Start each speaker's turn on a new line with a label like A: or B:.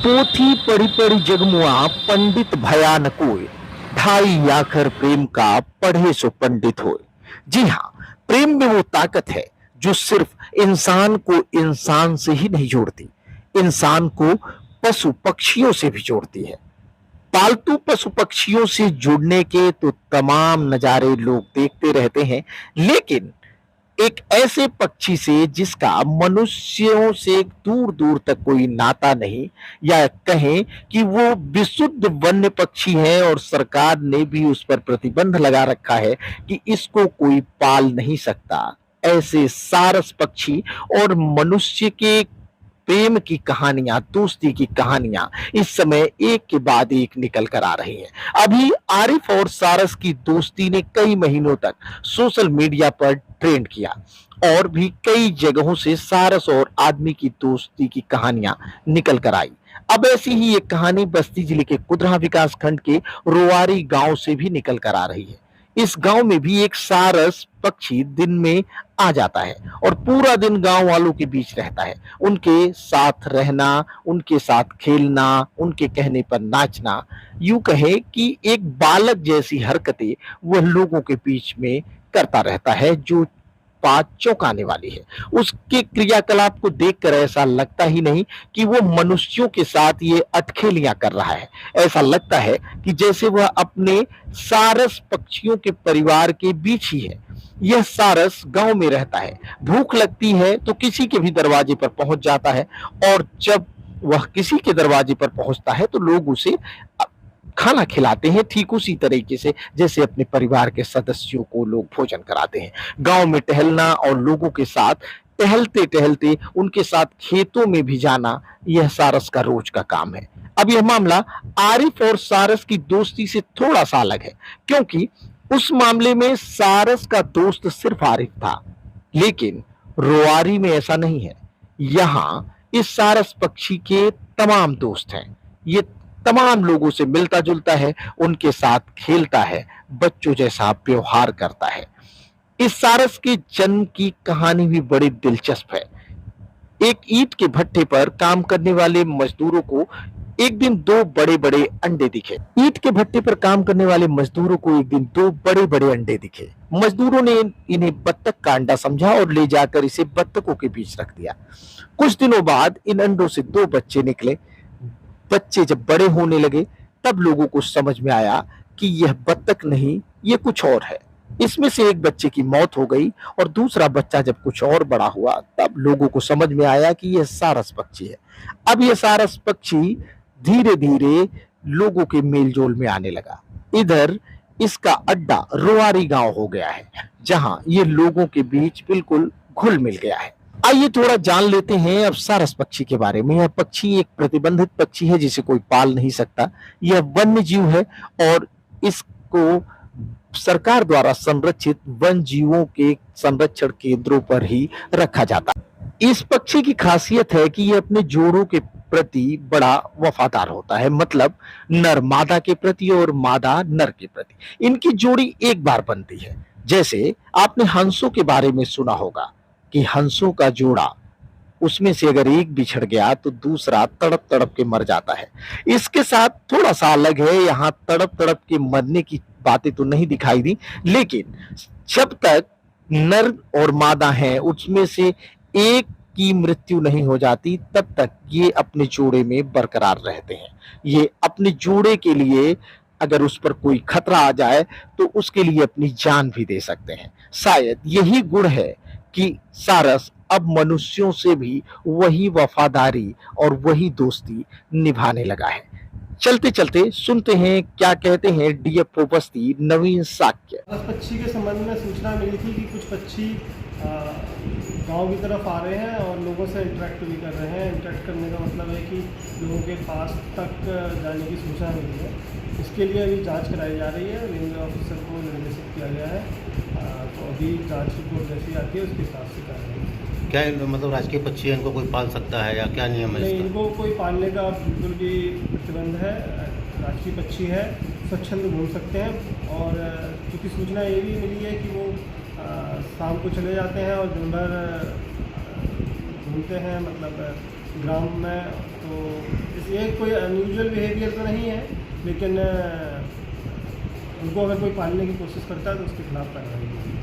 A: पोथी पढ़ी पढ़ी जगमुआ पंडित भयान कोय, ढाई आखर प्रेम का पढ़े सो पंडित होए। जी हाँ, प्रेम में वो ताकत है जो सिर्फ इंसान को इंसान से ही नहीं जोड़ती, इंसान को पशु पक्षियों से भी जोड़ती है। पालतू पशु पक्षियों से जुड़ने के तो तमाम नजारे लोग देखते रहते हैं, लेकिन एक ऐसे पक्षी से जिसका मनुष्यों से दूर दूर तक कोई नाता नहीं, या कहें कि वो विशुद्ध वन्य पक्षी है और सरकार ने भी उस पर प्रतिबंध लगा रखा है कि इसको कोई पाल नहीं सकता, ऐसे सारस पक्षी और मनुष्य के प्रेम की कहानियां, दोस्ती की कहानियां इस समय एक के बाद एक निकल कर आ रही हैं। अभी आरिफ और सारस की दोस्ती ने कई महीनों तक सोशल मीडिया पर ट्रेंड किया और भी कई जगहों से सारस और आदमी की दोस्ती की कहानियां निकल कर आई। अब ऐसी ही एक कहानी बस्ती जिले के कुदरा विकास खंड के रोवारी गांव से भी निकल कर आ रही है। इस गांव में भी एक सारस पक्षी दिन में आ जाता है और पूरा दिन गांव वालों के बीच रहता है। उनके साथ रहना, उनके साथ खेलना, उनके कहने पर नाचना, यूं कहे कि एक बालक जैसी हरकतें वह लोगों के बीच में करता रहता है जो बात चौंकाने वाली है। उसके क्रियाकलाप को देखकर ऐसा लगता ही नहीं कि वो मनुष्यों के साथ ये अटखेलियां कर रहा है। ऐसा लगता है कि जैसे वह अपने सारस पक्षियों के परिवार के बीच ही है। यह सारस गांव में रहता है, भूख लगती है तो किसी के भी दरवाजे पर पहुंच जाता है और जब वह किसी के दरवाजे पर पहुंचता है तो लोग उसे खाना खिलाते हैं, ठीक उसी तरीके से जैसे अपने परिवार के सदस्यों को लोग भोजन कराते हैं। गांव में टहलना और लोगों के साथ टहलते टहलते उनके साथ खेतों में भी जाना, यह सारस का रोज का काम है। अब यह मामला आरिफ और सारस की दोस्ती से थोड़ा सा अलग है, क्योंकि उस मामले में सारस का दोस्त सिर्फ आरिफ था, लेकिन रोआरी में ऐसा नहीं है। यहां इस सारस पक्षी के तमाम दोस्त हैं। ये तमाम लोगों से मिलता जुलता है, उनके साथ खेलता है, बच्चों जैसा व्यवहार करता है। इस सारस के जन्म की कहानी भी बड़ी दिलचस्प है। एक ईंट के भट्ठे पर काम करने वाले मजदूरों को एक दिन दो बड़े बड़े अंडे दिखे। ईंट के भट्ठे पर काम करने वाले मजदूरों को एक दिन दो बड़े बड़े अंडे दिखे। मजदूरों ने इन्हें बत्तख का अंडा समझा और ले जाकर इसे बत्तखों के बीच रख दिया। कुछ दिनों बाद इन अंडों से दो बच्चे निकले। बच्चे जब बड़े होने लगे तब लोगों को समझ में आया कि यह बत्तख नहीं, ये कुछ और है। इसमें से एक बच्चे की मौत हो गई और दूसरा बच्चा जब कुछ और बड़ा हुआ तब लोगों को समझ में आया कि यह सारस पक्षी है। अब यह सारस पक्षी धीरे धीरे लोगों के मेलजोल में आने लगा। इधर इसका अड्डा रोआरी गांव हो गया है, जहां ये लोगों के बीच बिल्कुल घुल मिल गया है। आइए थोड़ा जान लेते हैं अब सारस पक्षी के बारे में। यह पक्षी एक प्रतिबंधित पक्षी है जिसे कोई पाल नहीं सकता। यह वन्य जीव है और इसको सरकार द्वारा संरक्षित वन जीवों के संरक्षण केंद्रों पर ही रखा जाता है। इस पक्षी की खासियत है कि यह अपने जोड़ों के प्रति बड़ा वफादार होता है, मतलब नर मादा के प्रति और मादा नर के प्रति। इनकी जोड़ी एक बार बनती है। जैसे आपने हंसों के बारे में सुना होगा कि हंसों का जोड़ा, उसमें से अगर एक बिछड़ गया तो दूसरा तड़प तड़प के मर जाता है। इसके साथ थोड़ा सा अलग है, यहाँ तड़प तड़प के मरने की बातें तो नहीं दिखाई दी, लेकिन जब तक नर और मादा हैं उसमें से एक की मृत्यु नहीं हो जाती तब तक ये अपने जोड़े में बरकरार रहते हैं। ये अपने जोड़े के लिए अगर उस पर कोई खतरा आ जाए तो उसके लिए अपनी जान भी दे सकते हैं। शायद यही गुण है कि सारस अब मनुष्यों से भी वही वफादारी और वही दोस्ती निभाने लगा है। चलते चलते सुनते हैं क्या कहते हैं डीएफओ बस्ती नवीन साक्य।
B: बस पक्षी के संबंध में सूचना मिली थी कि कुछ पक्षी गांव की तरफ आ रहे हैं और लोगों से इंटरेक्ट भी कर रहे हैं। इंटरेक्ट करने का मतलब है कि लोगों के पास तक जाने की सूचना मिली है। इसके लिए अभी जांच कराई जा रही है। रेंज ऑफिसर को निर्देशित किया गया है। तो अभी जांच रिपोर्ट जैसी आती है उसके हिसाब से करेंगे।
C: क्या मतलब राजकीय पक्षी है, इनको कोई पाल सकता है या क्या नियम है
B: नहीं,
C: इसका?
B: इनको कोई पालने का बिल्कुल भी प्रतिबंध है। राजकीय पक्षी है, स्वच्छंद घूम सकते हैं। और क्योंकि सूचना ये भी मिली है कि वो शाम को चले जाते हैं और दिन भर घूमते हैं, मतलब ग्राम में। तो ये कोई अनयूजुअल बिहेवियर तो नहीं है, लेकिन उनको अगर कोई पालने की कोशिश करता है तो उसके खिलाफ कार्रवाई होगी।